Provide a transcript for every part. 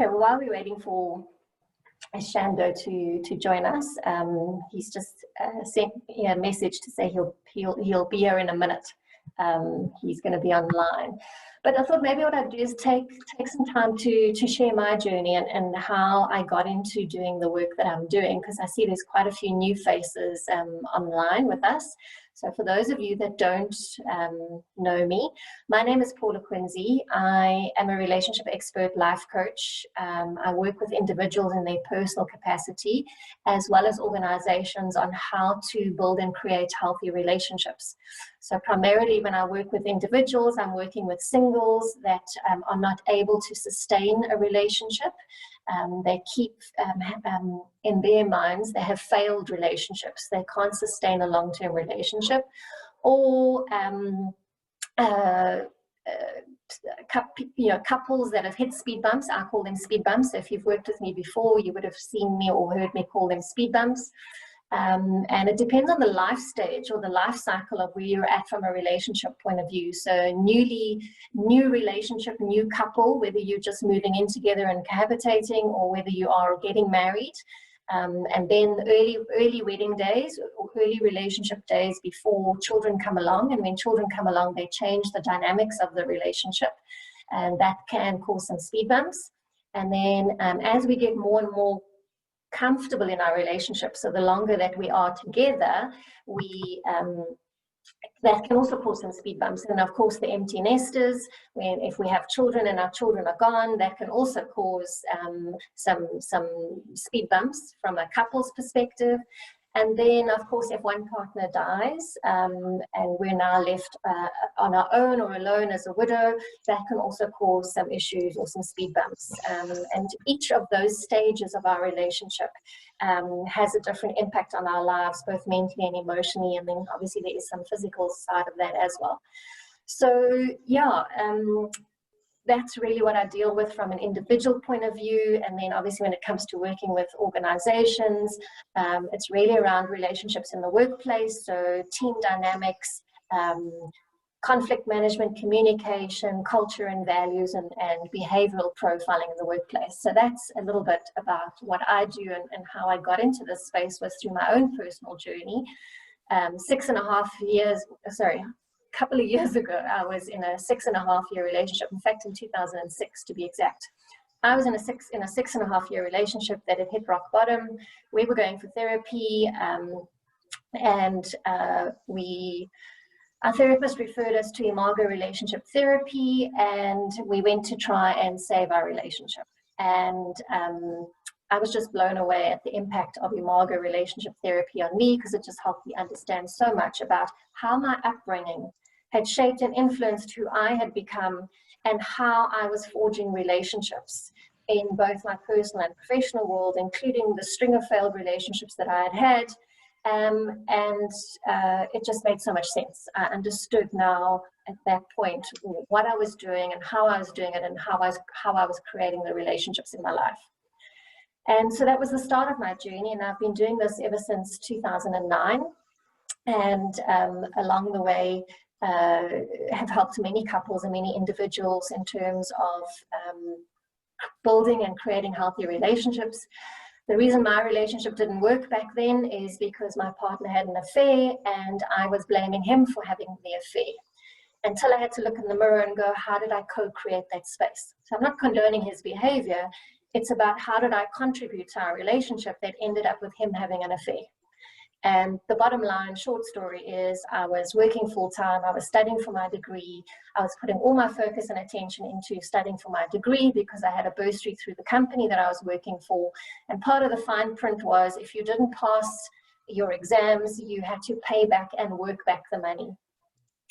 Okay, well, while we're waiting for Shando to join us, he's just sent a message to say he'll be here in a minute. He's going to be online. But I thought maybe what I'd do is take some time to share my journey and how I got into doing the work that I'm doing, because I see there's quite a few new faces online with us. So for those of you that don't know me, my name is Paula Quinsee. I am a relationship expert life coach. I work with individuals in their personal capacity as well as organizations on how to build and create healthy relationships. So primarily when I work with individuals, I'm working with singles that are not able to sustain a relationship. They keep in their minds, they have failed relationships. They can't sustain a long-term relationship, or couples that have hit speed bumps. I call them speed bumps. So if you've worked with me before, you would have seen me or heard me call them speed bumps. And it depends on the life stage or the life cycle of where you're at from a relationship point of view. So new relationship, new couple, whether you're just moving in together and cohabitating or whether you are getting married. And then early wedding days or early relationship days before children come along. And when children come along, they change the dynamics of the relationship. And that can cause some speed bumps. And then as we get more and more comfortable in our relationship, so the longer that we are together, that can also cause some speed bumps. And of course the empty nesters, if we have children and our children are gone, that can also cause some speed bumps from a couple's perspective. And then, of course, if one partner dies and we're now left on our own or alone as a widow, that can also cause some issues or some speed bumps. And each of those stages of our relationship has a different impact on our lives, both mentally and emotionally. And then obviously there is some physical side of that as well. So, yeah. That's really what I deal with from an individual point of view. And then obviously when it comes to working with organizations, it's really around relationships in the workplace. So team dynamics, conflict management, communication, culture and values, and behavioral profiling in the workplace. So that's a little bit about what I do and how I got into this space was through my own personal journey. 6.5 years, couple of years ago, I was in a 6.5-year relationship. In fact, in 2006 to be exact. I was in a 6.5-year relationship that had hit rock bottom. We were going for therapy, and our therapist referred us to Imago Relationship Therapy, and we went to try and save our relationship. And I was just blown away at the impact of Imago Relationship Therapy on me, because it just helped me understand so much about how my upbringing had shaped and influenced who I had become and how I was forging relationships in both my personal and professional world, including the string of failed relationships that I had had. It just made so much sense. I understood now at that point what I was doing and how I was doing it and how I was creating the relationships in my life. And so that was the start of my journey, and I've been doing this ever since 2009. And along the way, have helped many couples and many individuals in terms of building and creating healthy relationships. The reason my relationship didn't work back then is because my partner had an affair and I was blaming him for having the affair, until I had to look in the mirror and go, how did I co-create that space? So I'm not condoning his behavior. It's about how did I contribute to our relationship that ended up with him having an affair. And the bottom line, short story, is I was working full-time, I was studying for my degree, I was putting all my focus and attention into studying for my degree because I had a bursary through the company that I was working for. And part of the fine print was if you didn't pass your exams, you had to pay back and work back the money.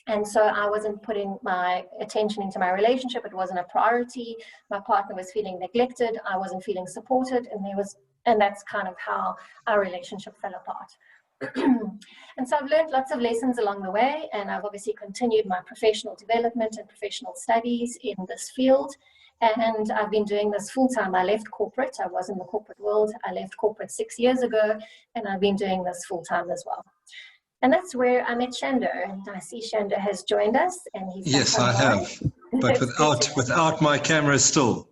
And so I wasn't putting my attention into my relationship, it wasn't a priority, my partner was feeling neglected, I wasn't feeling supported, and that's kind of how our relationship fell apart. And so I've learned lots of lessons along the way, and I've obviously continued my professional development and professional studies in this field. And I've been doing this full-time. I left corporate. I was in the corporate world. I left corporate 6 years ago, and I've been doing this full-time as well. And that's where I met Shando, and I see Shando has joined us, and he's yes, I have, but without my camera still.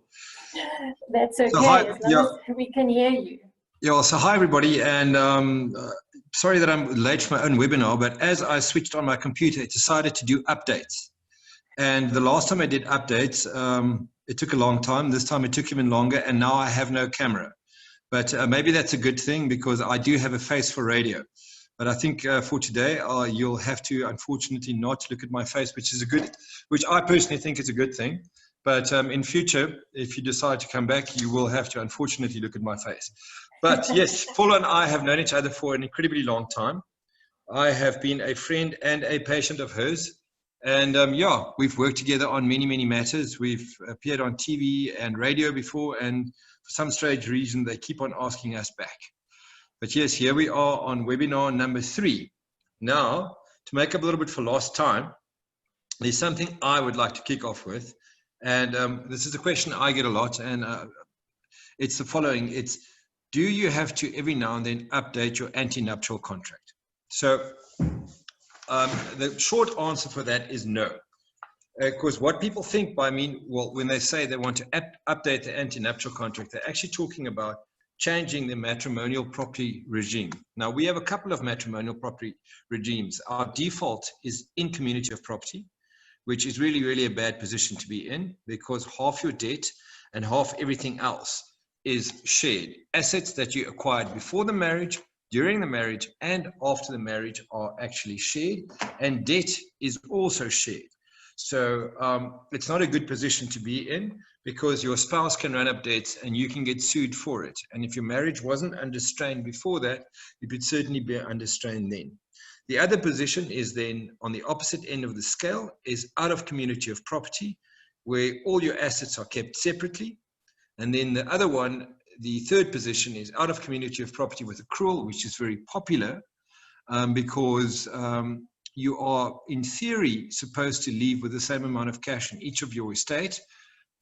That's So hi, okay, as long as we can hear you. Yeah, so hi everybody, and sorry that I'm late for my own webinar, but as I switched on my computer, it decided to do updates. And the last time I did updates, it took a long time. This time it took even longer, and now I have no camera. But maybe that's a good thing, because I do have a face for radio. But I think for today, you'll have to, unfortunately, not look at my face, which I personally think is a good thing. But in future, if you decide to come back, you will have to, unfortunately, look at my face. But yes, Paula and I have known each other for an incredibly long time. I have been a friend and a patient of hers. And yeah, we've worked together on many, many matters. We've appeared on TV and radio before, and for some strange reason, they keep on asking us back. But yes, here we are on webinar number 3. Now, to make up a little bit for lost time, there's something I would like to kick off with. And this is a question I get a lot, and it's the following. It's, do you have to every now and then update your antenuptial contract? So the short answer for that is no. Because what people think by when they say they want to update the antenuptial contract, they're actually talking about changing the matrimonial property regime. Now, we have a couple of matrimonial property regimes. Our default is in community of property, which is really, really a bad position to be in, because half your debt and half everything else is shared. Assets that you acquired before the marriage, during the marriage, and after the marriage are actually shared, and debt is also shared. So it's not a good position to be in, because your spouse can run up debts and you can get sued for it. And if your marriage wasn't under strain before that, it would certainly be under strain then. The other position is then on the opposite end of the scale, is out of community of property, where all your assets are kept separately. And then the other one, the third position, is out of community of property with accrual, which is very popular because you are in theory supposed to leave with the same amount of cash in each of your estate,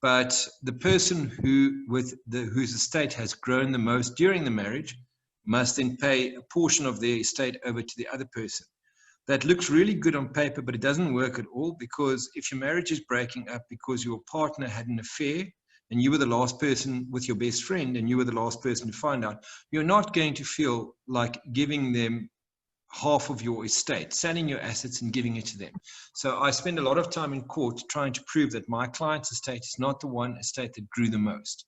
but the person whose estate has grown the most during the marriage must then pay a portion of their estate over to the other person. That looks really good on paper, but it doesn't work at all, because if your marriage is breaking up because your partner had an affair and you were the last person with your best friend and you were the last person to find out, you're not going to feel like giving them half of your estate, selling your assets and giving it to them. So I spend a lot of time in court trying to prove that my client's estate is not the one estate that grew the most.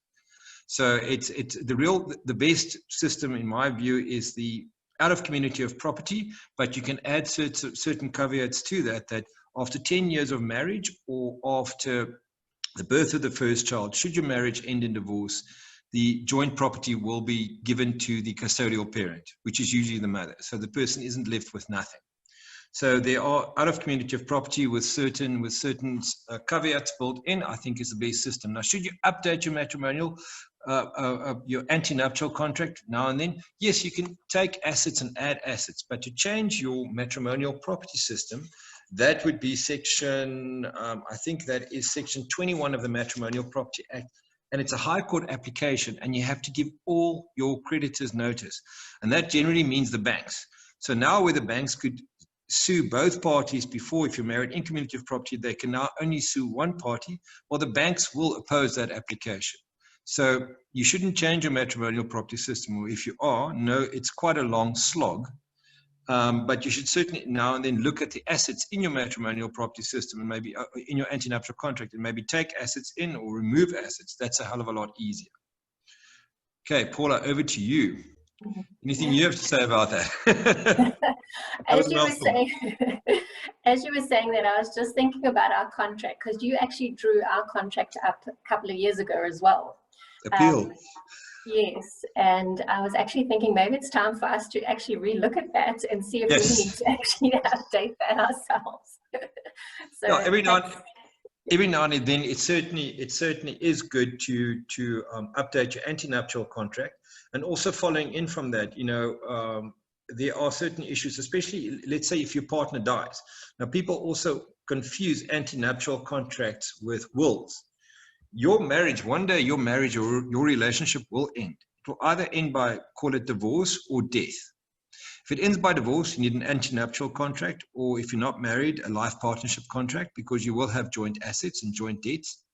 So the best system in my view is the out of community of property, but you can add certain caveats to that after 10 years of marriage or after the birth of the first child, should your marriage end in divorce, the joint property will be given to the custodial parent, which is usually the mother. So the person isn't left with nothing. So there are out of community of property with certain caveats built in, I think is the best system. Now, should you update your matrimonial, your antenuptial contract now and then? Yes, you can take assets and add assets, but to change your matrimonial property system, that would be section, I think that is section 21 of the Matrimonial Property Act. And it's a high court application, and you have to give all your creditors notice. And that generally means the banks. So now where the banks could sue both parties before, if you're married in community of property, they can now only sue one party, or the banks will oppose that application. So you shouldn't change your matrimonial property system, or if you are, no, it's quite a long slog. But you should certainly now and then look at the assets in your matrimonial property system, and maybe in your antenuptial contract, and maybe take assets in or remove assets. That's a hell of a lot easier. Okay, Paula, over to you. Anything you have to say about that? As you were saying that, I was just thinking about our contract, because you actually drew our contract up a couple of years ago as well. Appeal. Yes, and I was actually thinking maybe it's time for us to actually relook at that and see if we need to actually update that ourselves. So no, every now and then it certainly is good to update your antenuptial contract. And also following in from that, there are certain issues, especially let's say if your partner dies. Now, people also confuse antenuptial contracts with wills. Your marriage, one day your marriage or your relationship will end. It will either end by, call it divorce or death. If it ends by divorce, you need an antenuptial contract, or if you're not married, a life partnership contract, because you will have joint assets and joint debts.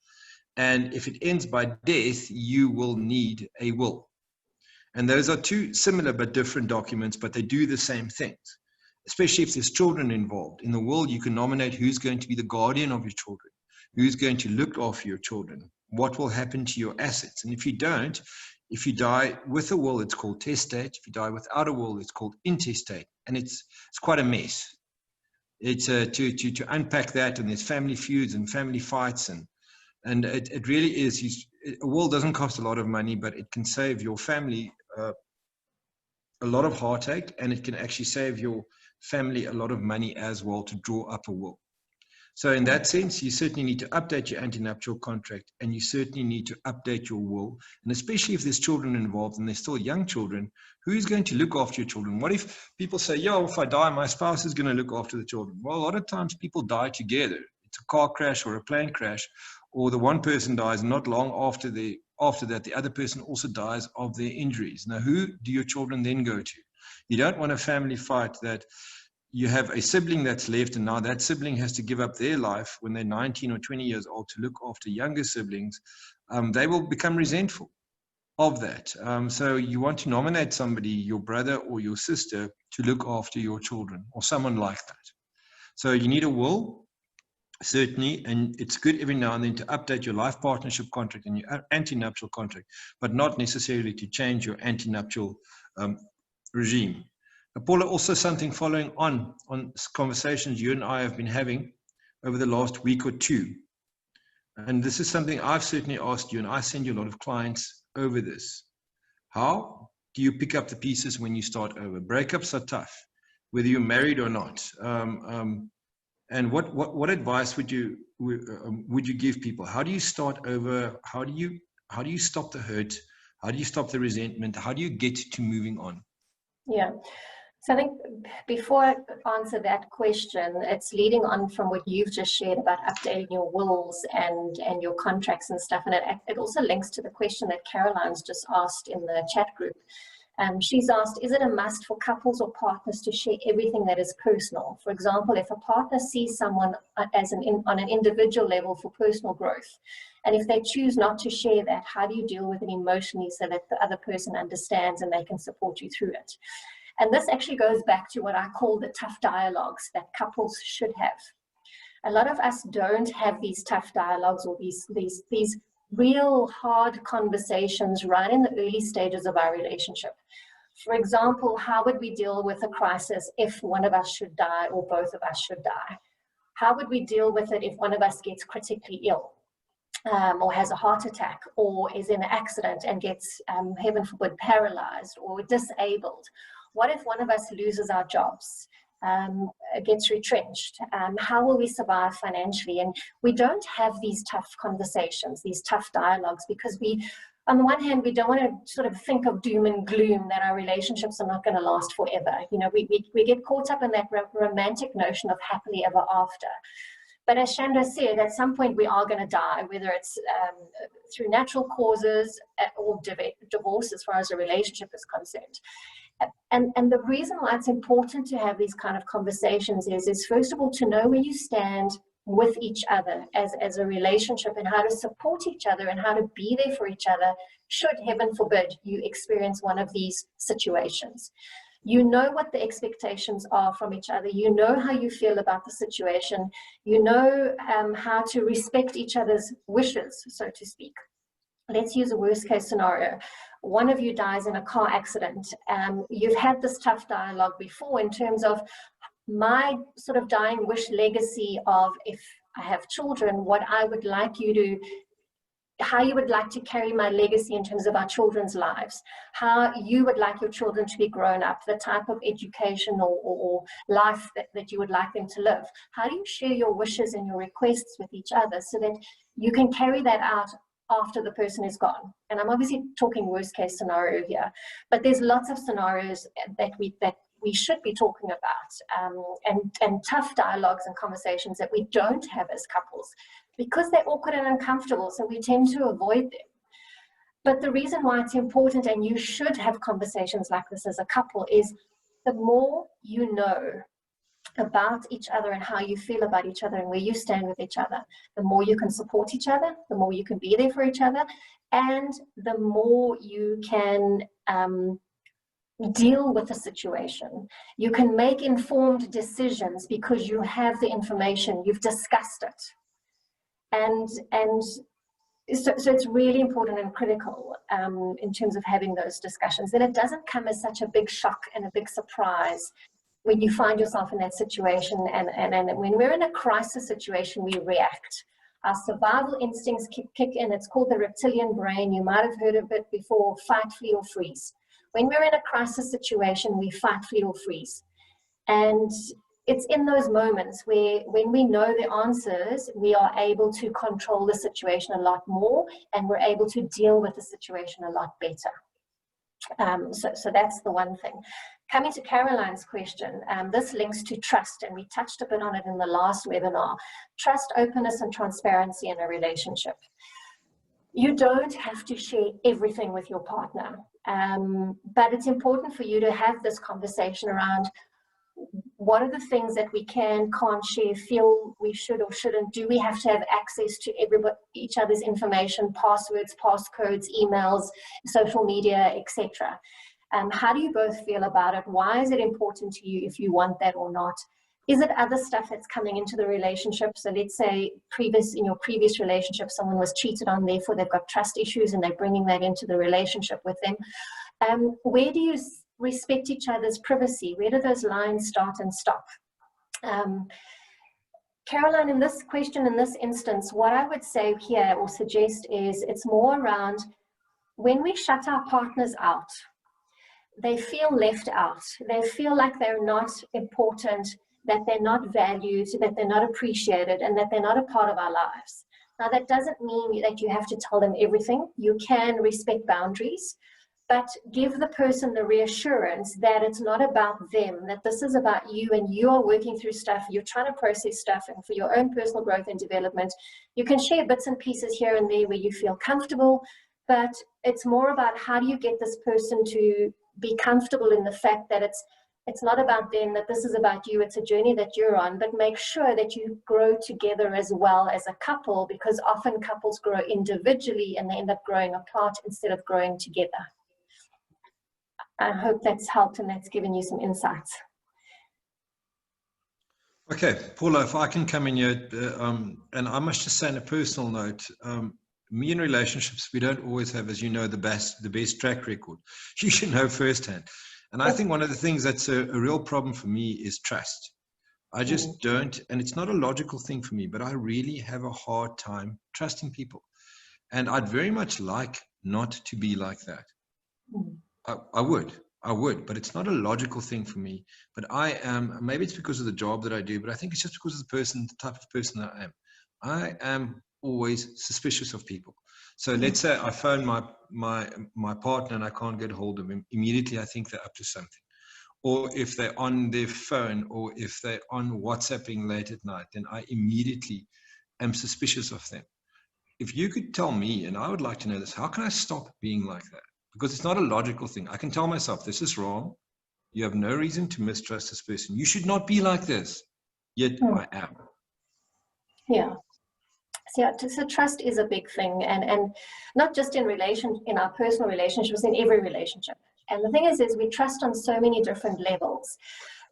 And if it ends by death, you will need a will. And those are two similar but different documents, but they do the same things, especially if there's children involved. In the will, you can nominate who's going to be the guardian of your children, who's going to look after your children, what will happen to your assets. And if you don't, if you die with a will, it's called testate. If you die without a will, it's called intestate. And it's quite a mess. It's to unpack that, and there's family feuds and family fights, and it really is. A will doesn't cost a lot of money, but it can save your family a lot of heartache, and it can actually save your family a lot of money as well to draw up a will. So in that sense, you certainly need to update your antenuptial contract, and you certainly need to update your will. And especially if there's children involved and they're still young children, who's going to look after your children? What if people say, yeah, if I die, my spouse is going to look after the children? Well, a lot of times people die together. It's a car crash or a plane crash, or the one person dies not long after that, the other person also dies of their injuries. Now, who do your children then go to? You don't want a family fight that you have a sibling that's left, and now that sibling has to give up their life when they're 19 or 20 years old to look after younger siblings. They will become resentful of that. So you want to nominate somebody, your brother or your sister, to look after your children, or someone like that. So you need a will, certainly, and it's good every now and then to update your life partnership contract and your antenuptial contract, but not necessarily to change your antenuptial regime. Paula, also something following on conversations you and I have been having over the last week or two. And this is something I've certainly asked you, and I send you a lot of clients over this. How do you pick up the pieces when you start over? Breakups are tough, whether you're married or not. And what advice would you give people? How do you start over? How do you stop the hurt? How do you stop the resentment? How do you get to moving on? Yeah. So I think before I answer that question, it's leading on from what you've just shared about updating your wills and your contracts and stuff. And it also links to the question that Caroline's just asked in the chat group. She's asked, is it a must for couples or partners to share everything that is personal? For example, if a partner sees someone as on an individual level for personal growth, and if they choose not to share that, how do you deal with it emotionally so that the other person understands and they can support you through it? And this actually goes back to what I call the tough dialogues that couples should have. A lot of us don't have these tough dialogues or these real hard conversations right in the early stages of our relationship. For example, how would we deal with a crisis if one of us should die or both of us should die? How would we deal with it if one of us gets critically ill? Or has a heart attack, or is in an accident and gets, heaven forbid, paralyzed or disabled? What if one of us loses our jobs, gets retrenched? How will we survive financially? And we don't have these tough conversations, these tough dialogues, because on the one hand, we don't want to sort of think of doom and gloom that our relationships are not going to last forever. You know, we get caught up in that romantic notion of happily ever after. But as Shando said, at some point we are going to die, whether it's through natural causes or divorce as far as a relationship is concerned. And the reason why it's important to have these kind of conversations is first of all, to know where you stand with each other as a relationship, and how to support each other and how to be there for each other should, heaven forbid, you experience one of these situations. You know what the expectations are from each other. You know how you feel about the situation. You know how to respect each other's wishes, so to speak. Let's use a worst case scenario. One of you dies in a car accident. You've had this tough dialogue before in terms of my sort of dying wish legacy of, if I have children, what I would like you to, how you would like to carry my legacy in terms of our children's lives, how you would like your children to be grown up, the type of education or life that you would like them to live. How do you share your wishes and your requests with each other so that you can carry that out after the person is gone? And I'm obviously talking worst case scenario here, but there's lots of scenarios that we should be talking about, and tough dialogues and conversations that we don't have as couples because they're awkward and uncomfortable, so we tend to avoid them. But the reason why it's important, and you should have conversations like this as a couple, is the more you know about each other and how you feel about each other and where you stand with each other, the more you can support each other, the more you can be there for each other, and the more you can deal with the situation. You can make informed decisions because you have the information, you've discussed it. And so it's really important and critical in terms of having those discussions. Then it doesn't come as such a big shock and a big surprise when you find yourself in that situation. And when we're in a crisis situation, we react. Our survival instincts kick in. It's called the reptilian brain. You might have heard of it before: fight, flee, or freeze. When we're in a crisis situation, we fight, flee, or freeze. And it's in those moments where, when we know the answers, we are able to control the situation a lot more, and we're able to deal with the situation a lot better. So that's the one thing. Coming to Caroline's question, this links to trust, and we touched a bit on it in the last webinar. Trust, openness, and transparency in a relationship. You don't have to share everything with your partner, but it's important for you to have this conversation around what are the things that we can't share, feel we should or shouldn't. Do we have to have access to each other's information, passwords, passcodes, emails, social media, etc.? How do you both feel about it? Why is it important to you, if you want that or not? Is it other stuff that's coming into the relationship? So let's say in your previous relationship, someone was cheated on, therefore they've got trust issues and they're bringing that into the relationship with them. Where do you respect each other's privacy? Where do those lines start and stop? Caroline, in this question, in this instance, what I would say here or suggest is it's more around when we shut our partners out, they feel left out. They feel like they're not important, that they're not valued, that they're not appreciated, and that they're not a part of our lives. Now, that doesn't mean that you have to tell them everything. You can respect boundaries, but give the person the reassurance that it's not about them, that this is about you, and you are working through stuff, you're trying to process stuff, and for your own personal growth and development, you can share bits and pieces here and there where you feel comfortable, but it's more about how do you get this person to be comfortable in the fact that it's not about them, that this is about you, it's a journey that you're on, but make sure that you grow together as well as a couple, because often couples grow individually and they end up growing apart instead of growing together. I hope that's helped and that's given you some insights. Okay, Paula, if I can come in here, and I must just say on a personal note, me in relationships, we don't always have, as you know, the best track record. You should know firsthand. And I think one of the things that's a real problem for me is trust. I just don't, and it's not a logical thing for me, but I really have a hard time trusting people. And I'd very much like not to be like that. I would, but it's not a logical thing for me. But I am, maybe it's because of the job that I do, but I think it's just because of the type of person that I am. I am always suspicious of people. So let's say I phone my partner and I can't get hold of him. Immediately I think they're up to something. Or if they're on their phone, or if they're on WhatsApping late at night, then I immediately am suspicious of them. If you could tell me, and I would like to know this, how can I stop being like that? Because it's not a logical thing. I can tell myself, this is wrong. You have no reason to mistrust this person. You should not be like this. Yet I am. Yeah. So trust is a big thing, and not just in our personal relationships, in every relationship. And the thing is we trust on so many different levels,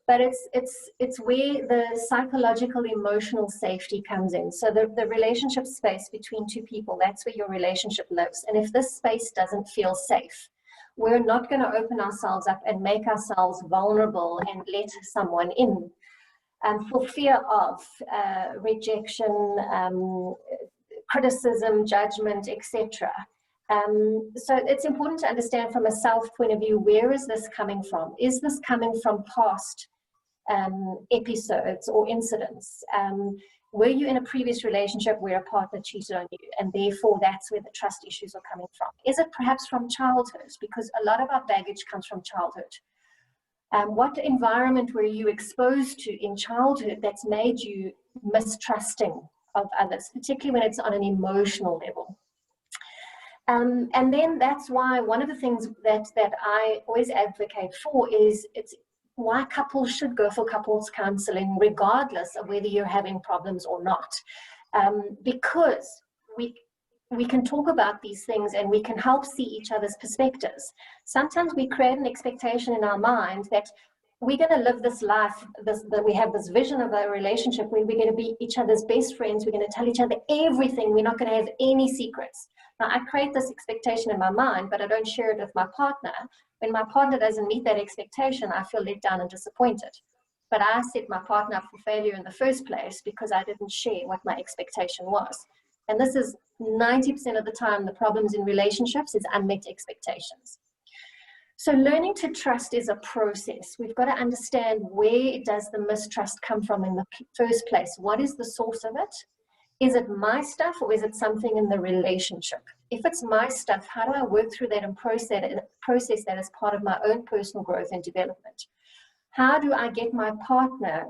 but it's where the psychological, emotional safety comes in. So the relationship space between two people, that's where your relationship lives. And if this space doesn't feel safe, we're not going to open ourselves up and make ourselves vulnerable and let someone in. For fear of rejection, criticism, judgment, etc. So it's important to understand from a self point of view, where is this coming from? Is this coming from past episodes or incidents? Were you in a previous relationship where a partner cheated on you, and therefore that's where the trust issues are coming from? Is it perhaps from childhood? Because a lot of our baggage comes from childhood. What environment were you exposed to in childhood that's made you mistrusting of others, particularly when it's on an emotional level? And then that's why one of the things that I always advocate for is why couples should go for couples counseling regardless of whether you're having problems or not. Because we can talk about these things and we can help see each other's perspectives. Sometimes we create an expectation in our mind that we're going to live this life, that we have this vision of a relationship where we're going to be each other's best friends, we're going to tell each other everything, we're not going to have any secrets. Now, I create this expectation in my mind, but I don't share it with my partner. When my partner doesn't meet that expectation, I feel let down and disappointed. But I set my partner up for failure in the first place because I didn't share what my expectation was. And this is 90% of the time, the problems in relationships is unmet expectations. So learning to trust is a process. We've got to understand, where does the mistrust come from in the first place? What is the source of it? Is it my stuff, or is it something in the relationship? If it's my stuff, how do I work through that and process that as part of my own personal growth and development? How do I get my partner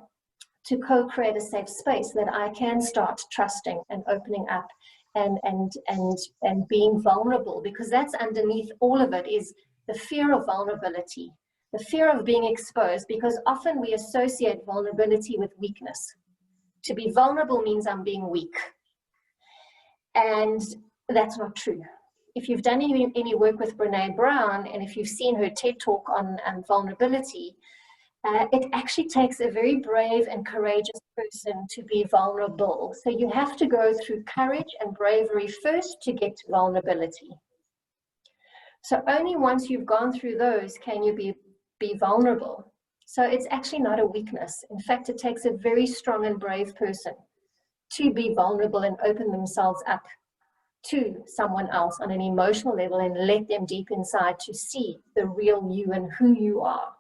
to co-create a safe space that I can start trusting and opening up and being vulnerable? Because that's underneath all of it, is the fear of vulnerability, the fear of being exposed, because often we associate vulnerability with weakness. To be vulnerable means I'm being weak. And that's not true. If you've done any work with Brene Brown, and if you've seen her TED Talk on vulnerability, it actually takes a very brave and courageous person to be vulnerable. So you have to go through courage and bravery first to get to vulnerability. So only once you've gone through those can you be vulnerable. So it's actually not a weakness. In fact, it takes a very strong and brave person to be vulnerable and open themselves up to someone else on an emotional level and let them deep inside to see the real you and who you are,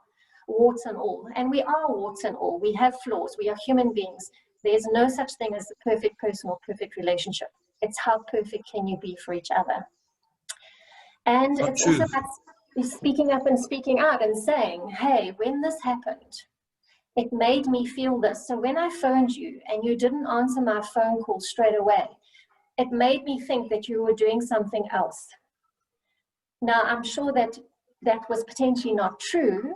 warts and all. And we are warts and all. We have flaws. We are human beings. There's no such thing as a perfect person or perfect relationship. It's how perfect can you be for each other. And Not it's true. also about speaking up and speaking out and saying, hey, when this happened, it made me feel this. So when I phoned you and you didn't answer my phone call straight away, it made me think that you were doing something else. Now, I'm sure that that was potentially not true.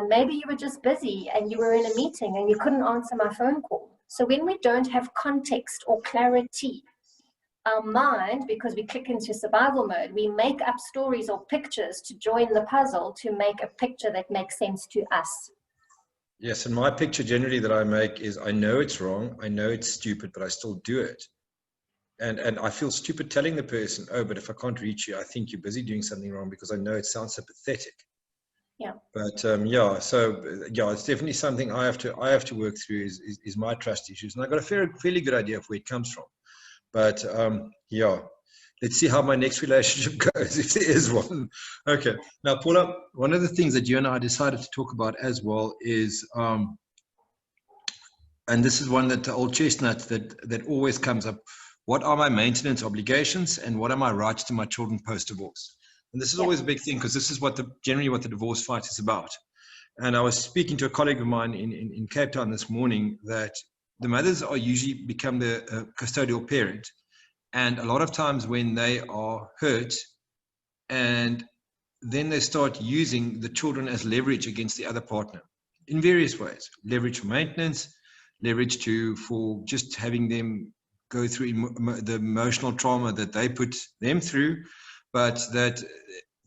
Maybe you were just busy and you were in a meeting and you couldn't answer my phone call. So when we don't have context or clarity, our mind, because we click into survival mode, we make up stories or pictures to join the puzzle to make a picture that makes sense to us. Yes, and my picture generally that I make is, I know it's wrong, I know it's stupid, but I still do it. And I feel stupid telling the person, oh, but if I can't reach you, I think you're busy doing something wrong, because I know it sounds so pathetic. Yeah. But yeah, so yeah, it's definitely something I have to work through is my trust issues. And I got a fairly good idea of where it comes from. But yeah, let's see how my next relationship goes, if there is one. Okay. Now, Paula, one of the things that you and I decided to talk about as well is, and this is one that the old chestnut that always comes up, what are my maintenance obligations and what are my rights to my children post-divorce? And this is always a big thing, because this is generally what the divorce fight is about. And I was speaking to a colleague of mine in Cape Town this morning, that the mothers are usually become the custodial parent. And a lot of times when they are hurt, and then they start using the children as leverage against the other partner in various ways. Leverage for maintenance, leverage for just having them go through the emotional trauma that they put them through, but that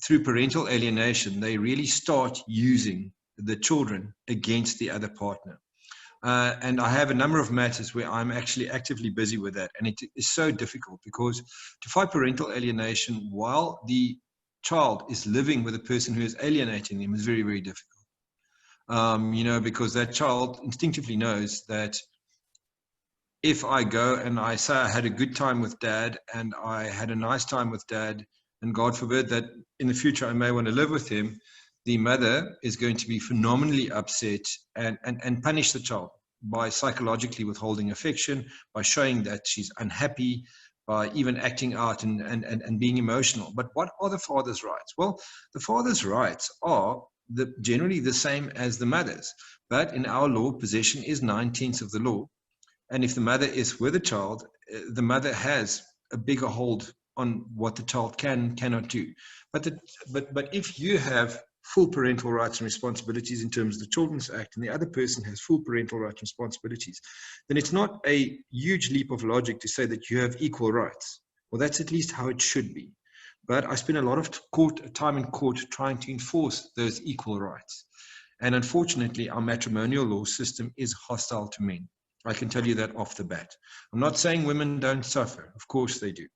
through parental alienation, they really start using the children against the other partner. And I have a number of matters where I'm actually actively busy with that. And it is so difficult, because to fight parental alienation while the child is living with a person who is alienating them is very, very difficult. You know, because that child instinctively knows that if I go and I say I had a good time with dad and I had a nice time with dad, and God forbid that in the future I may want to live with him, the mother is going to be phenomenally upset and punish the child by psychologically withholding affection, by showing that she's unhappy, by even acting out and being emotional. But what are the father's rights? Well, the father's rights are generally the same as the mother's, but in our law, possession is 9/10 of the law. And if the mother is with a child, the mother has a bigger hold on what the child cannot do. But if you have full parental rights and responsibilities in terms of the Children's Act, and the other person has full parental rights and responsibilities, then it's not a huge leap of logic to say that you have equal rights. Well, that's at least how it should be. But I spend a lot of time in court trying to enforce those equal rights. And unfortunately, our matrimonial law system is hostile to men. I can tell you that off the bat. I'm not saying women don't suffer. Of course they do.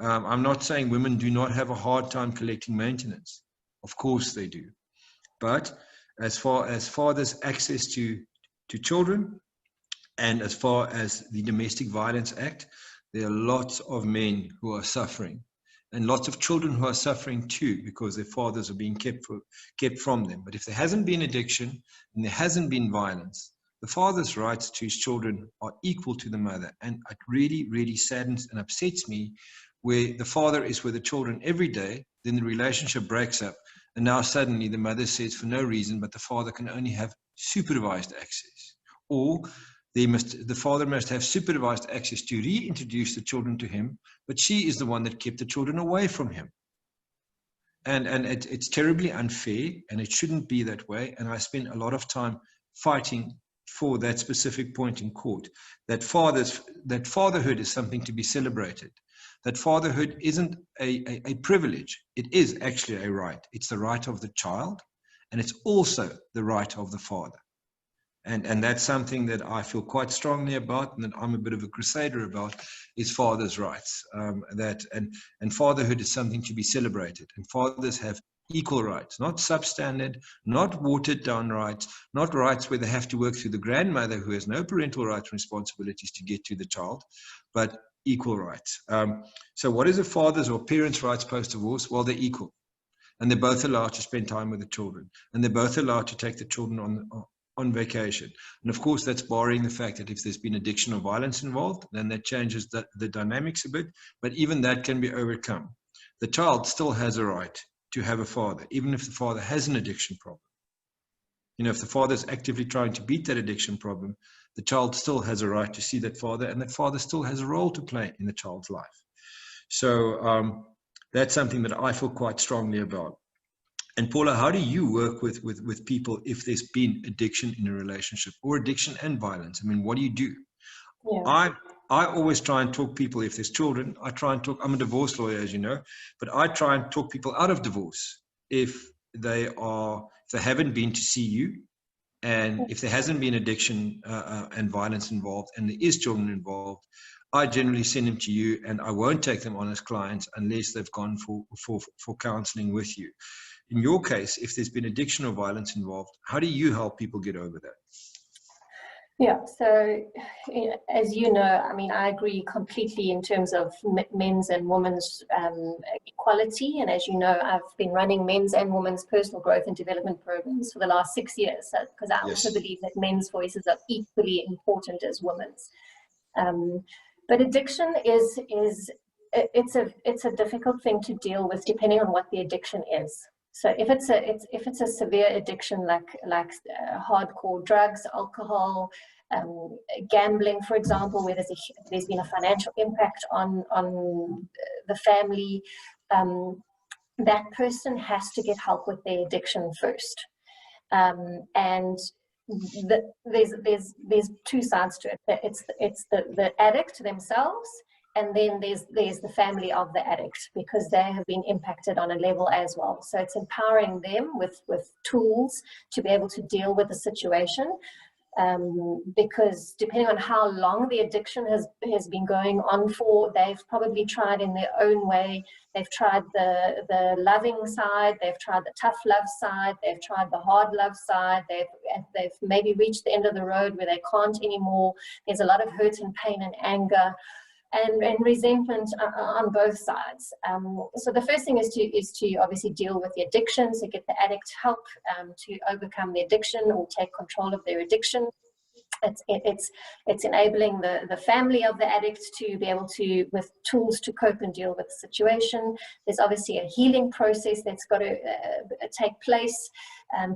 I'm not saying women do not have a hard time collecting maintenance. Of course they do. But as far as fathers' access to children, and as far as the Domestic Violence Act, there are lots of men who are suffering, and lots of children who are suffering too, because their fathers are being kept from them. But if there hasn't been addiction and there hasn't been violence, the father's rights to his children are equal to the mother. And it really, really saddens and upsets me where the father is with the children every day, then the relationship breaks up, and now suddenly the mother says for no reason, but the father can only have supervised access. Or the father must have supervised access to reintroduce the children to him, but she is the one that kept the children away from him. And it's terribly unfair, and it shouldn't be that way. And I spend a lot of time fighting for that specific point in court, that fatherhood is something to be celebrated. That fatherhood isn't a privilege. It is actually a right. It's the right of the child, and it's also the right of the father. And that's something that I feel quite strongly about, and that I'm a bit of a crusader about, is fathers' rights. And fatherhood is something to be celebrated. And fathers have equal rights, not substandard, not watered down rights, not rights where they have to work through the grandmother who has no parental rights and responsibilities to get to the child, but equal rights. So what is a father's or parents' rights post-divorce? Well, they're equal. And they're both allowed to spend time with the children. And they're both allowed to take the children on vacation. And of course, that's barring the fact that if there's been addiction or violence involved, then that changes the dynamics a bit. But even that can be overcome. The child still has a right to have a father, even if the father has an addiction problem. You know, if the father is actively trying to beat that addiction problem, the child still has a right to see that father, and that father still has a role to play in the child's life. So that's something that I feel quite strongly about. And Paula, how do you work with people if there's been addiction in a relationship, or addiction and violence? I mean, what do you do? Yeah. I always try and talk people, if there's children, I try and talk, I'm a divorce lawyer, as you know, but I try and talk people out of divorce if they haven't been to see you, and if there hasn't been addiction and violence involved, and there is children involved, I generally send them to you, and I won't take them on as clients unless they've gone for counseling with you. In your case, if there's been addiction or violence involved, how do you help people get over that? Yeah, so as you know, I mean, I agree completely in terms of men's and women's equality. And as you know, I've been running men's and women's personal growth and development programs for the last 6 years, because I also believe that men's voices are equally important as women's. But addiction it's a difficult thing to deal with depending on what the addiction is. So if it's a severe addiction like hardcore drugs, alcohol, gambling, for example, where there's been a financial impact on the family, that person has to get help with their addiction first. And there's two sides to it. It's the addict themselves, and then there's the family of the addict, because they have been impacted on a level as well. So it's empowering them with tools to be able to deal with the situation, because depending on how long the addiction has been going on for, they've probably tried in their own way. They've tried the loving side, they've tried the tough love side, they've tried the hard love side, they've maybe reached the end of the road where they can't anymore. There's a lot of hurt and pain and anger and resentment on both sides. So the first thing is to obviously deal with the addiction, so get the addict help to overcome the addiction or take control of their addiction. It's enabling the family of the addict to be able to, with tools to cope and deal with the situation. There's obviously a healing process that's got to take place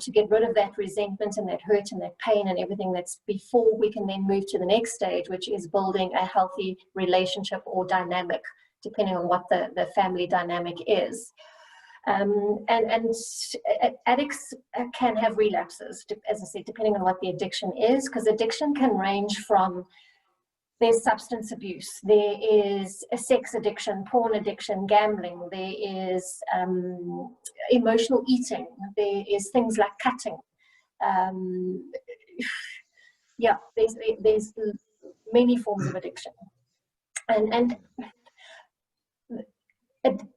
to get rid of that resentment and that hurt and that pain and everything that's before we can then move to the next stage, which is building a healthy relationship or dynamic, depending on what the family dynamic is. And addicts can have relapses, as I said, depending on what the addiction is, because addiction can range from, there's substance abuse, there is a sex addiction, porn addiction, gambling, there is emotional eating, there is things like cutting. Yeah, there's many forms of addiction. And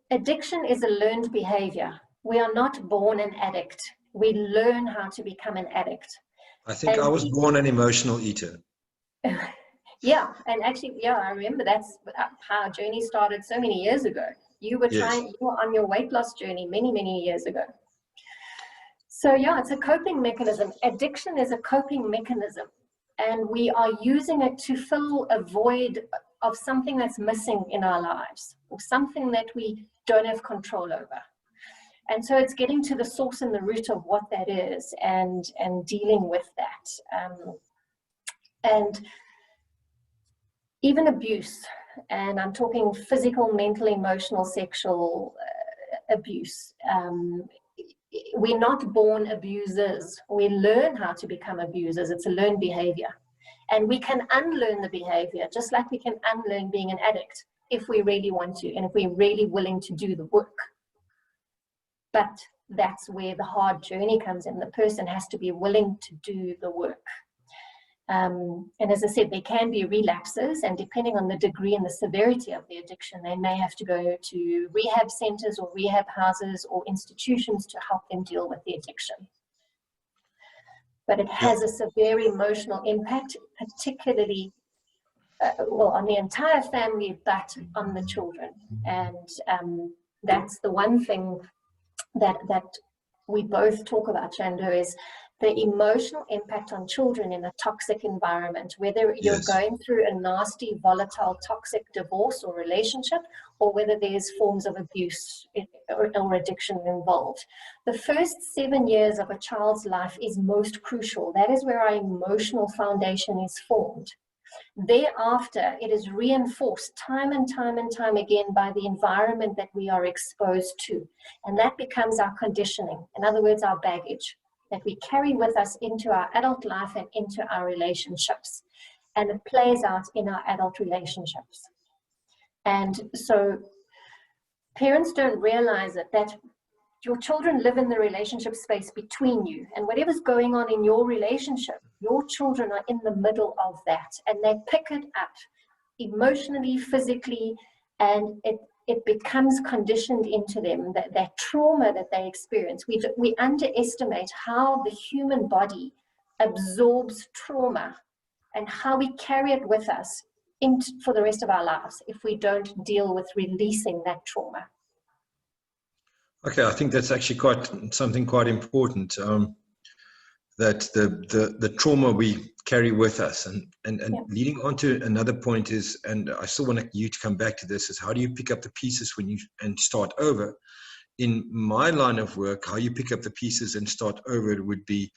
addiction is a learned behavior. We are not born an addict. We learn how to become an addict. I think I was born an emotional eater. Yeah, and actually, yeah, I remember that's how our journey started so many years ago. You were trying, you were on your weight loss journey many, many years ago. So yeah, it's a coping mechanism. Addiction is a coping mechanism, and we are using it to fill a void of something that's missing in our lives, or something that we don't have control over. And so it's getting to the source and the root of what that is, and dealing with that. And even abuse, and I'm talking physical, mental, emotional, sexual abuse. We're not born abusers. We learn how to become abusers. It's a learned behavior. And we can unlearn the behavior, just like we can unlearn being an addict, if we really want to, and if we're really willing to do the work. But that's where the hard journey comes in. The person has to be willing to do the work. And as I said, there can be relapses, and depending on the degree and the severity of the addiction, they may have to go to rehab centers or rehab houses or institutions to help them deal with the addiction. But it has a severe emotional impact, particularly, well, on the entire family, but on the children. And that's the one thing that we both talk about, Shando, is the emotional impact on children in a toxic environment, whether you're going through a nasty, volatile, toxic divorce or relationship, or whether there's forms of abuse or addiction involved. The first 7 years of a child's life is most crucial. That is where our emotional foundation is formed. Thereafter, it is reinforced time and time and time again by the environment that we are exposed to. And that becomes our conditioning. In other words, our baggage that we carry with us into our adult life and into our relationships. And it plays out in our adult relationships. And so parents don't realize it, that your children live in the relationship space between you, and whatever's going on in your relationship, your children are in the middle of that, and they pick it up emotionally, physically, and it becomes conditioned into them, that trauma that they experience. We underestimate how the human body absorbs trauma and how we carry it with us for the rest of our lives if we don't deal with releasing that trauma. Okay, I think that's actually something quite important, that the trauma we carry with us. And leading on to another point is, and I still want you to come back to this, is how do you pick up the pieces and start over? In my line of work, how you pick up the pieces and start over would be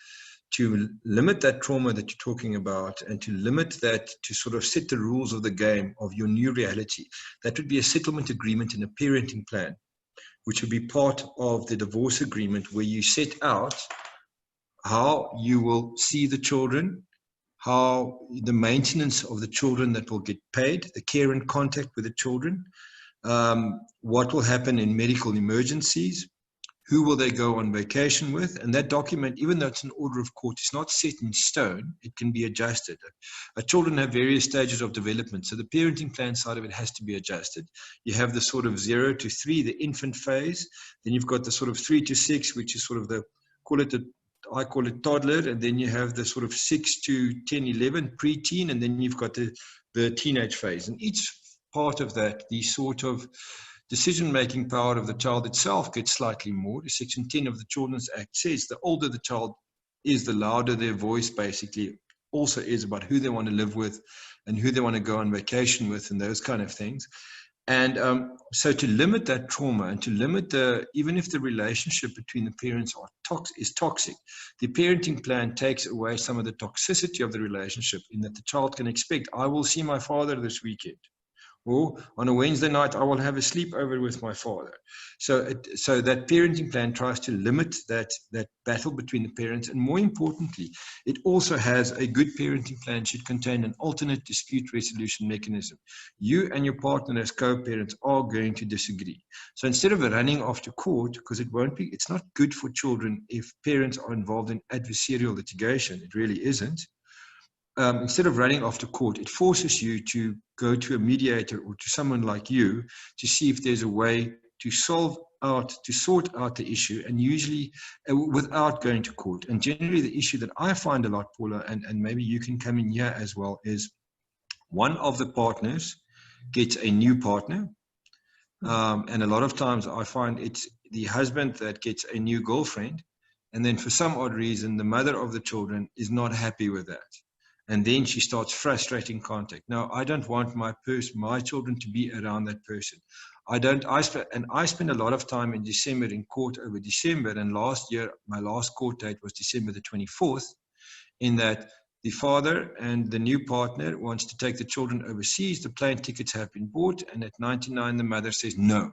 to limit that trauma that you're talking about, and to limit that, to sort of set the rules of the game of your new reality. That would be a settlement agreement and a parenting plan, which would be part of the divorce agreement, where you set out how you will see the children, how the maintenance of the children that will get paid, the care and contact with the children, what will happen in medical emergencies, who will they go on vacation with. And that document, even though it's an order of court, is not set in stone. It can be adjusted. Children have various stages of development, so the parenting plan side of it has to be adjusted. You have the sort of 0 to 3, the infant phase. Then you've got the sort of 3 to 6, which is sort of I call it toddler. And then you have the sort of 6 to 10, 11, preteen. And then you've got the teenage phase. And each part of that, the sort of decision-making power of the child itself gets slightly more. Section 10 of the Children's Act says the older the child is, the louder their voice basically also is about who they want to live with and who they want to go on vacation with and those kind of things. And so to limit that trauma, and to limit even if the relationship between the parents is toxic, the parenting plan takes away some of the toxicity of the relationship, in that the child can expect, I will see my father this weekend, Or on a Wednesday night, I will have a sleepover with my father. So that parenting plan tries to limit that battle between the parents. And more importantly, it also has a good parenting plan should contain an alternate dispute resolution mechanism. You and your partner as co-parents are going to disagree. So instead of running off to court, because it's not good for children if parents are involved in adversarial litigation. It really isn't. Instead of running off to court, it forces you to go to a mediator or to someone like you to see if there's a way to sort out the issue, and usually without going to court. And generally the issue that I find a lot, Paula, and maybe you can come in here as well, is one of the partners gets a new partner. And a lot of times I find it's the husband that gets a new girlfriend. And then for some odd reason, the mother of the children is not happy with that. And then she starts frustrating contact. Now, I don't want my children to be around that person. I spend a lot of time in December in court over December. And last year, my last court date was December the 24th, in that the father and the new partner wants to take the children overseas. The plane tickets have been bought. And at 99, the mother says, no,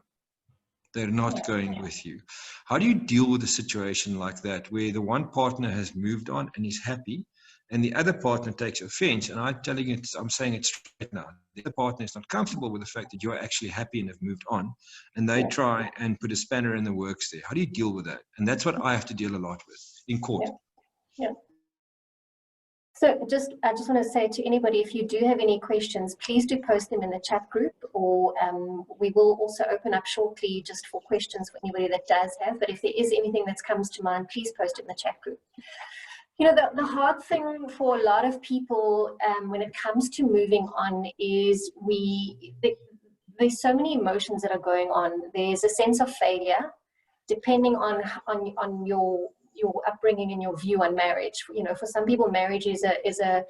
they're not going with you. How do you deal with a situation like that, where the one partner has moved on and is happy, and the other partner takes offense? And I'm saying it straight now. The other partner is not comfortable with the fact that you're actually happy and have moved on, and they try and put a spanner in the works there. How do you deal with that? And that's what I have to deal a lot with in court. Yeah. So I just want to say to anybody, if you do have any questions, please do post them in the chat group, or we will also open up shortly just for questions for anybody that does have. But if there is anything that comes to mind, please post it in the chat group. You know, the hard thing for a lot of people when it comes to moving on is there's so many emotions that are going on. There's a sense of failure, depending on your upbringing and your view on marriage. You know, for some people, marriage is a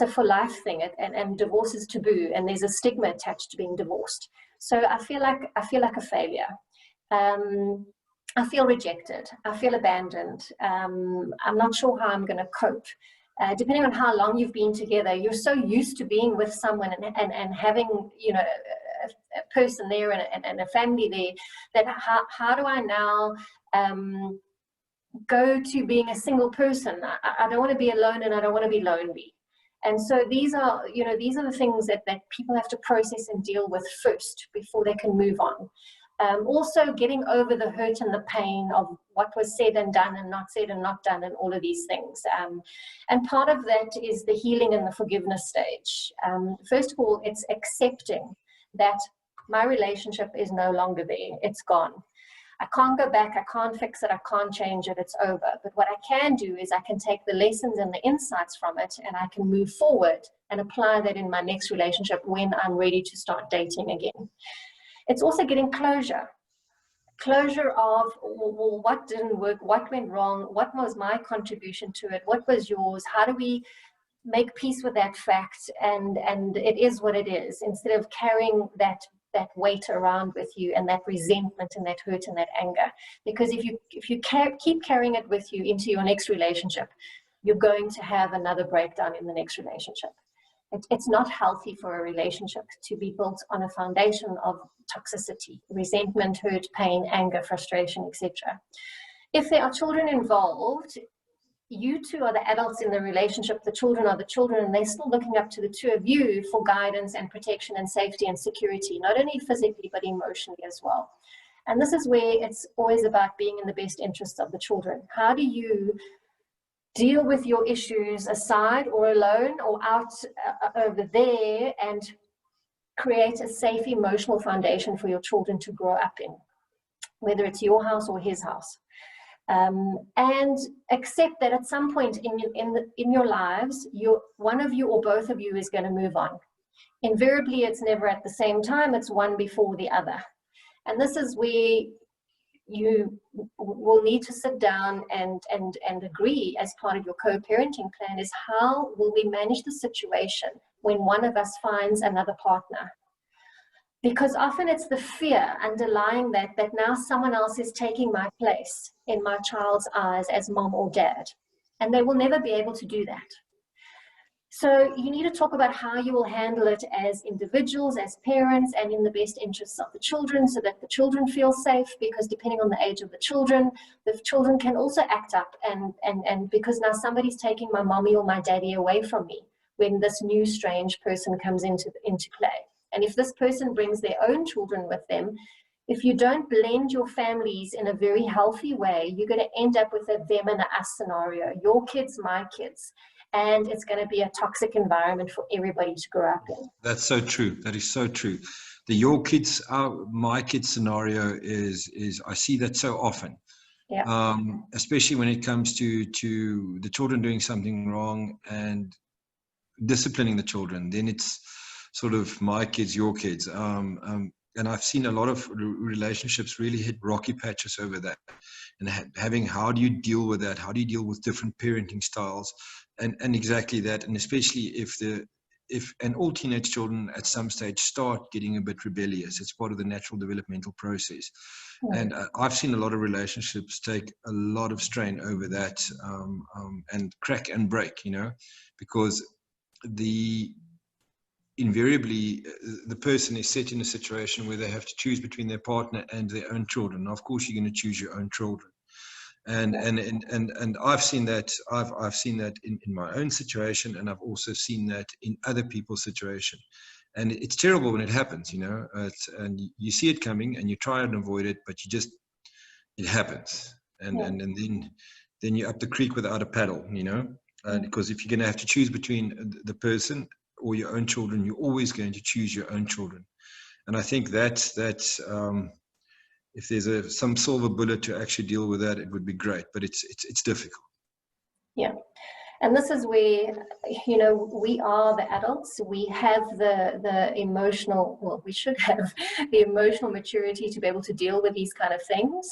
for life thing, and divorce is taboo, and there's a stigma attached to being divorced. So I feel like a failure. I feel rejected. I feel abandoned. I'm not sure how I'm going to cope. Depending on how long you've been together, you're so used to being with someone and having, you know, a person there and a family there, that how do I now go to being a single person? I don't want to be alone, and I don't want to be lonely. And so these are the things that people have to process and deal with first before they can move on. Also getting over the hurt and the pain of what was said and done and not said and not done, and all of these things. And part of that is the healing and the forgiveness stage. First of all, it's accepting that my relationship is no longer there. It's gone. I can't go back. I can't fix it. I can't change it. It's over. But what I can do is I can take the lessons and the insights from it, and I can move forward and apply that in my next relationship when I'm ready to start dating again. It's also getting closure of, well, what didn't work, what went wrong, what was my contribution to it, what was yours, how do we make peace with that fact, and it is what it is, instead of carrying that weight around with you, and that resentment and that hurt and that anger. Because if you keep carrying it with you into your next relationship, you're going to have another breakdown in the next relationship. It's not healthy for a relationship to be built on a foundation of toxicity, resentment, hurt, pain, anger, frustration, etc. If there are children involved, you two are the adults in the relationship, the children are the children, and they're still looking up to the two of you for guidance and protection and safety and security, not only physically but emotionally as well. And this is where it's always about being in the best interests of the children. How do you deal with your issues aside or alone or out over there, and create a safe emotional foundation for your children to grow up in, whether it's your house or his house. And accept that at some point in your lives, one of you or both of you is going to move on. Invariably, it's never at the same time. It's one before the other. And this is where you will need to sit down and agree as part of your co-parenting plan, is how will we manage the situation when one of us finds another partner? Because often it's the fear underlying that now someone else is taking my place in my child's eyes as mom or dad, and they will never be able to do that. So you need to talk about how you will handle it as individuals, as parents, and in the best interests of the children, so that the children feel safe, because depending on the age of the children can also act up, and because now somebody's taking my mommy or my daddy away from me when this new strange person comes into play. And if this person brings their own children with them, if you don't blend your families in a very healthy way, you're going to end up with a them and a us scenario. Your kids, my kids. And it's going to be a toxic environment for everybody to grow up in. That's so true. That is so true. The your kids, my kids scenario is I see that so often. Yeah. Especially when it comes to the children doing something wrong and disciplining the children. Then it's sort of my kids, your kids. And I've seen a lot of relationships really hit rocky patches over that. And having, how do you deal with that? How do you deal with different parenting styles? And exactly that. And especially if all teenage children at some stage start getting a bit rebellious, it's part of the natural developmental process. Yeah. And I've seen a lot of relationships take a lot of strain over that, and crack and break, because invariably the person is set in a situation where they have to choose between their partner and their own children. Now, of course, you're going to choose your own children. And I've seen that. I've seen that in my own situation, and I've also seen that in other people's situation. And it's terrible when it happens, and you see it coming, and you try and avoid it, but it happens, and then you're up the creek without a paddle, because if you're going to have to choose between the person or your own children, you're always going to choose your own children. And I think that's if there's some silver bullet to actually deal with that, it would be great, but it's difficult. Yeah. And this is where, we are the adults. We have the emotional, well, we should have the emotional maturity to be able to deal with these kind of things.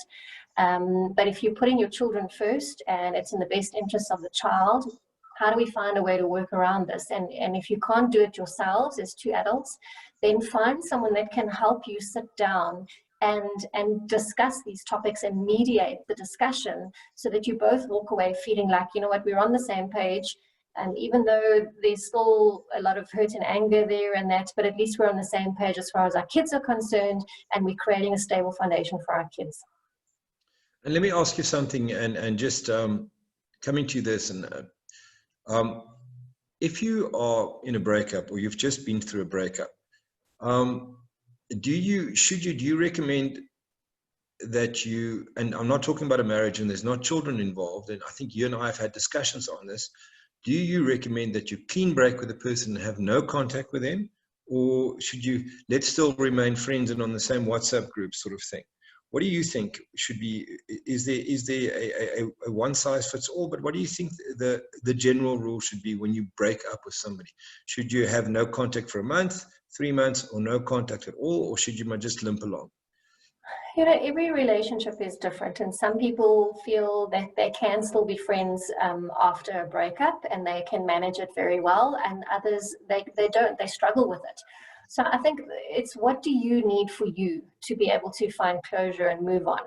But if you're putting your children first and it's in the best interest of the child, how do we find a way to work around this? And if you can't do it yourselves as two adults, then find someone that can help you sit down and discuss these topics and mediate the discussion, so that you both walk away feeling like, we're on the same page. And even though there's still a lot of hurt and anger there and that, but at least we're on the same page as far as our kids are concerned, and we're creating a stable foundation for our kids. And let me ask you something, and just coming to this, and if you are in a breakup or you've just been through a breakup, do you recommend that you, and I'm not talking about a marriage and there's not children involved, and I think you and I have had discussions on this, do you recommend that you clean break with the person and have no contact with them, or should you let's still remain friends and on the same WhatsApp group sort of thing? What do you think should be, is there a one size fits all, but what do you think the general rule should be when you break up with somebody? Should you have no contact for a month, 3 months, or no contact at all, or should you just limp along? Every relationship is different, and some people feel that they can still be friends after a breakup and they can manage it very well, and others, they don't, they struggle with it. So I think it's, what do you need for you to be able to find closure and move on?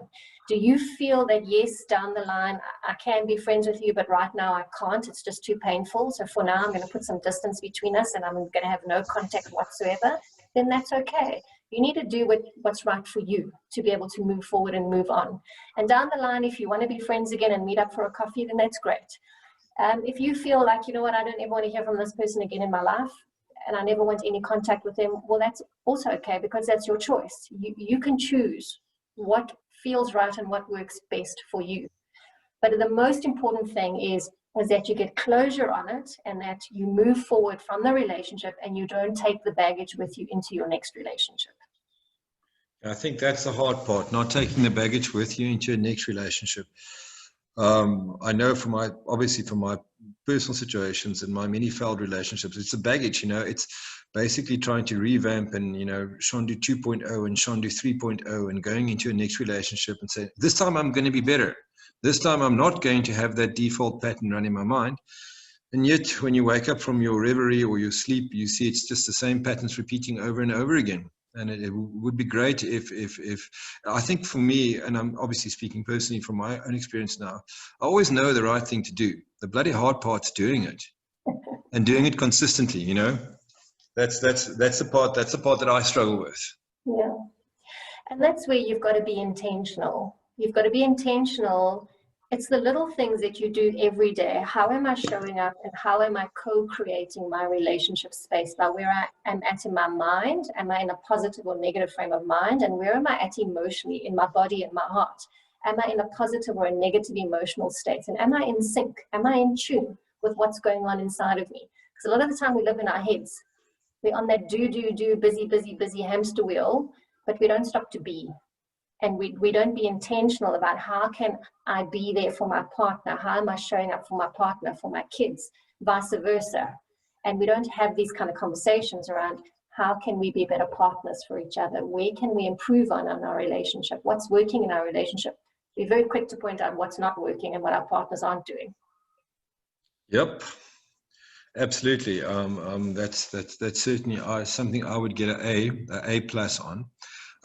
Do you feel that, yes, down the line, I can be friends with you, but right now I can't, it's just too painful. So for now, I'm going to put some distance between us and I'm going to have no contact whatsoever. Then that's okay. You need to do what's right for you to be able to move forward and move on. And down the line, if you want to be friends again and meet up for a coffee, then that's great. If you feel like, I don't ever want to hear from this person again in my life, and I never want any contact with them, well, that's also okay, because that's your choice. You can choose what feels right and what works best for you. But the most important thing is that you get closure on it, and that you move forward from the relationship and you don't take the baggage with you into your next relationship. I think that's the hard part, not taking the baggage with you into your next relationship. I know from my personal situations and my many failed relationships, it's a baggage, it's basically trying to revamp and, Shando 2.0 and Shando 3.0 and going into a next relationship and say, this time I'm going to be better. This time I'm not going to have that default pattern run in my mind. And yet when you wake up from your reverie or your sleep, you see it's just the same patterns repeating over and over again. And it would be great if I think for me, and I'm obviously speaking personally from my own experience now, I always know the right thing to do. The bloody hard part's doing it. and doing it consistently, you know. That's the part that I struggle with. Yeah. And that's where you've got to be intentional. You've got to be intentional. It's the little things that you do every day. How am I showing up, and how am I co-creating my relationship space by where I am at in my mind? Am I in a positive or negative frame of mind? And where am I at emotionally, in my body and my heart? Am I in a positive or a negative emotional state? And am I in sync? Am I in tune with what's going on inside of me? Because a lot of the time we live in our heads. We're on that do, busy hamster wheel, but we don't stop to be. And we don't be intentional about how can I be there for my partner? How am I showing up for my partner, for my kids, vice versa? And we don't have these kind of conversations around how can we be better partners for each other? Where can we improve on our relationship? What's working in our relationship? We're very quick to point out what's not working and what our partners aren't doing. Yep. Absolutely. That's certainly something I would get an A plus on.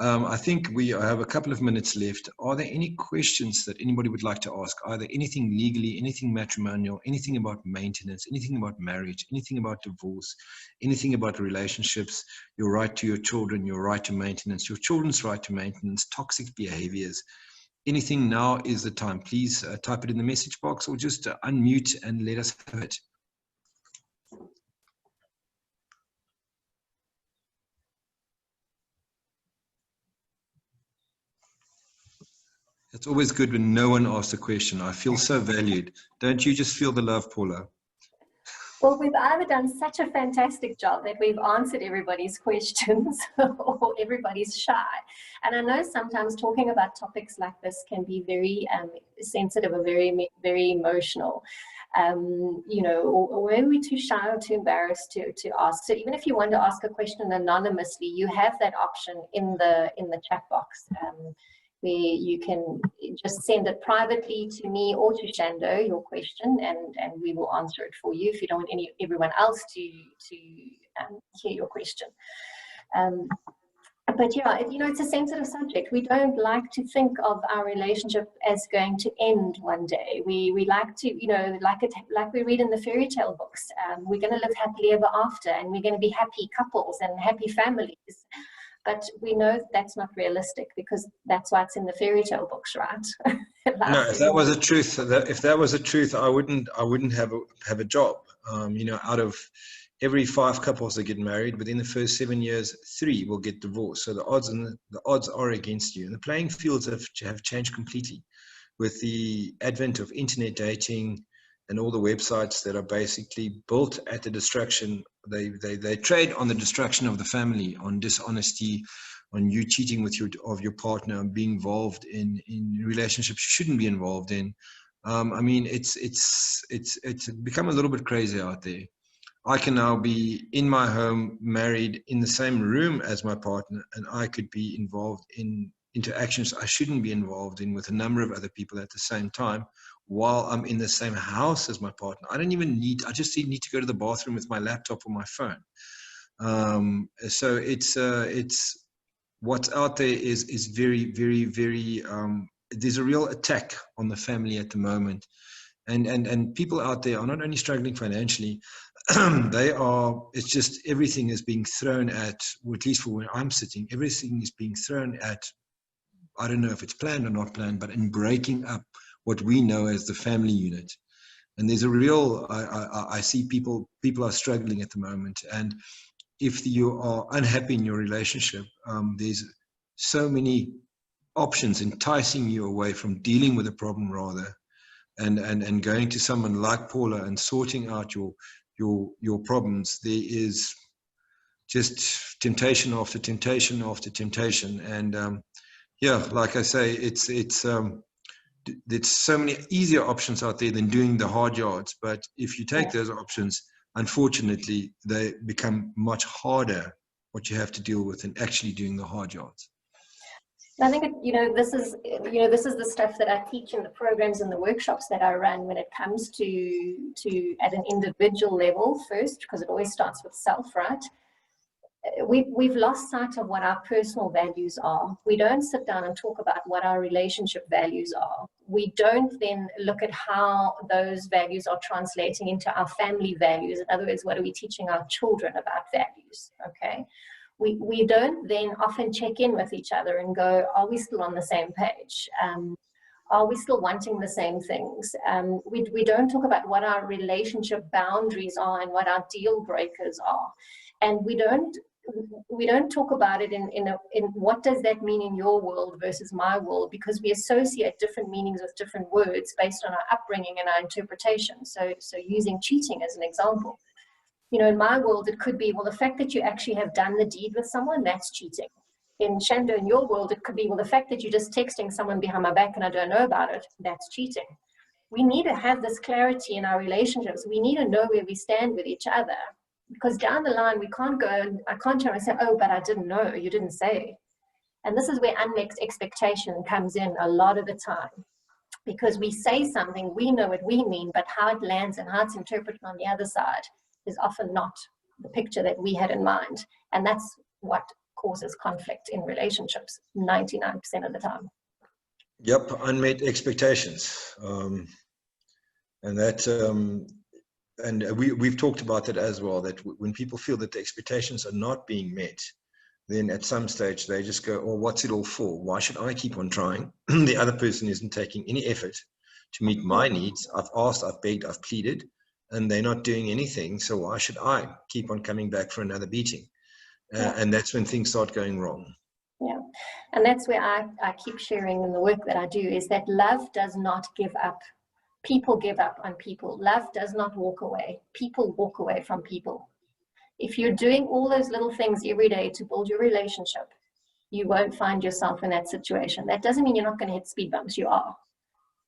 I think we have a couple of minutes left. Are there any questions that anybody would like to ask? Either anything legally, anything matrimonial, anything about maintenance, anything about marriage, anything about divorce, anything about relationships, your right to your children, your right to maintenance, your children's right to maintenance, toxic behaviors, anything? Now is the time. Please type it in the message box or just unmute and let us have it. It's always good when no one asks a question. I feel so valued. Don't you just feel the love, Paula? Well, we've either done such a fantastic job that we've answered everybody's questions or everybody's shy. And I know sometimes talking about topics like this can be very sensitive or very, very emotional. You know, or maybe we're too shy or too embarrassed to ask. So even if you want to ask a question anonymously, you have that option in the chat box. Where you can just send it privately to me or to Shando, your question, and we will answer it for you if you don't want everyone else to hear your question. But yeah, you know, it's a sensitive subject. We don't like to think of our relationship as going to end one day. We like to, you know, like we read in the fairy tale books. We're going to live happily ever after, and we're going to be happy couples and happy families. But we know that's not realistic, because that's why it's in the fairy tale books, right? No, if that was the truth, I wouldn't have a job. You know, out of every 5 couples that get married, within the first 7 years, 3 will get divorced. So the odds are against you, and the playing fields have changed completely with the advent of internet dating and all the websites that are basically built at the destruction. They trade on the destruction of the family, on dishonesty, on you cheating with your partner, and being involved in relationships you shouldn't be involved in. I mean, it's become a little bit crazy out there. I can now be in my home, married, in the same room as my partner, and I could be involved in interactions I shouldn't be involved in with a number of other people at the same time, while I'm in the same house as my partner. I just need to go to the bathroom with my laptop or my phone. So it's what's out there is very, very, very, there's a real attack on the family at the moment. And people out there are not only struggling financially, it's just everything is being thrown at, or at least for where I'm sitting, everything is being thrown at, I don't know if it's planned or not planned, but in breaking up what we know as the family unit. And there's a real, I see people are struggling at the moment. And if you are unhappy in your relationship, there's so many options enticing you away from dealing with the problem, rather, and going to someone like Paula and sorting out your problems. There is just temptation after temptation after temptation. And yeah, like I say, there's so many easier options out there than doing the hard yards. But if you take those options, unfortunately, they become much harder, what you have to deal with, than actually doing the hard yards. I think, this is the stuff that I teach in the programs and the workshops that I run when it comes to at an individual level first, because it always starts with self, right? we've lost sight of what our personal values are. We don't sit down and talk about what our relationship values are. We don't then look at how those values are translating into our family values. In other words, what are we teaching our children about values? Okay. We don't then often check in with each other and go, are we still on the same page? Are we still wanting the same things? We don't talk about what our relationship boundaries are and what our deal breakers are. And we don't talk about it in what does that mean in your world versus my world, because we associate different meanings with different words based on our upbringing and our interpretation. So using cheating as an example, you know, in my world, it could be, well, the fact that you actually have done the deed with someone, that's cheating. In Shando, in your world, it could be, well, the fact that you're just texting someone behind my back and I don't know about it, that's cheating. We need to have this clarity in our relationships. We need to know where we stand with each other, because down the line, we can't go and I can't turn and say, oh, but I didn't know, you didn't say. And this is where unmet expectation comes in a lot of the time, because we say something, we know what we mean, but how it lands and how it's interpreted on the other side is often not the picture that we had in mind. And that's what causes conflict in relationships 99% of the time. Yep, unmet expectations. And that, and we've talked about that as well, that when people feel that the expectations are not being met, then at some stage they just go, oh, what's it all for? Why should I keep on trying? The other person isn't taking any effort to meet my needs. I've asked, I've begged, I've pleaded, and they're not doing anything. So why should I keep on coming back for another beating? And that's when things start going wrong. Yeah, and that's where I keep sharing in the work that I do, is that love does not give up. People give up on people. Love does not walk away. People walk away from people. If you're doing all those little things every day to build your relationship, you won't find yourself in that situation. That doesn't mean you're not going to hit speed bumps. You are.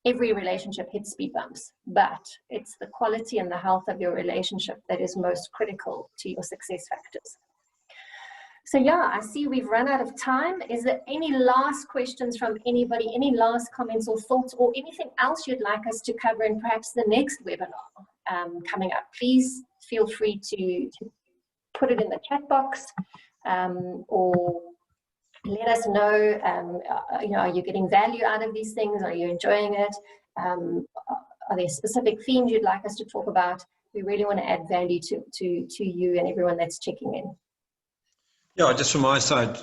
Every relationship hits speed bumps, but it's the quality and the health of your relationship that is most critical to your success factors. So yeah, I see we've run out of time. Is there any last questions from anybody, any last comments or thoughts, or anything else you'd like us to cover in perhaps the next webinar coming up? Please feel free to put it in the chat box, or let us know, you know, are you getting value out of these things? Are you enjoying it? Are there specific themes you'd like us to talk about? We really want to add value to you and everyone that's checking in. Yeah, just from my side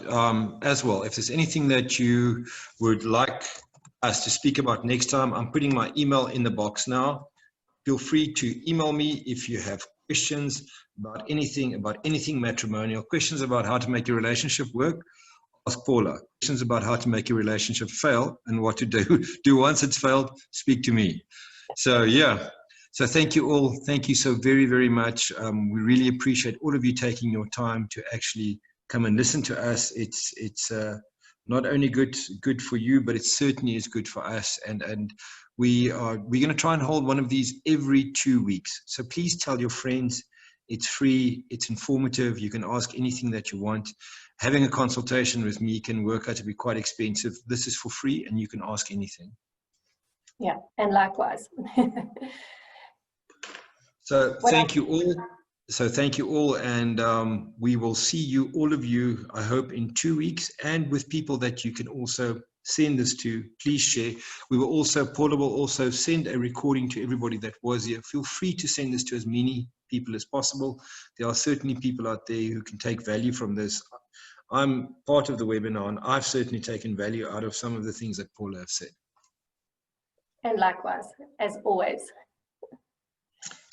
as well, if there's anything that you would like us to speak about next time, I'm putting my email in the box now. Feel free to email me if you have questions about anything matrimonial, questions about how to make your relationship work. Ask Paula. Questions about how to make your relationship fail and what to do once it's failed, speak to me. So yeah, so thank you all. Thank you so very, very much. We really appreciate all of you taking your time to actually come and listen to us. It's not only good for you, but it certainly is good for us. And we're going to try and hold one of these every 2 weeks. So please tell your friends. It's free. It's informative. You can ask anything that you want. Having a consultation with me can work out to be quite expensive. This is for free, and you can ask anything. Yeah, and likewise. So thank you all. So thank you all, and we will see you, all of you, I hope, in 2 weeks, and with people that you can also send this to. Please share. We will also, Paula will also send a recording to everybody that was here. Feel free to send this to as many people as possible. There are certainly people out there who can take value from this. I'm part of the webinar, and I've certainly taken value out of some of the things that Paula have said. And likewise, as always.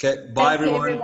Okay, bye everyone.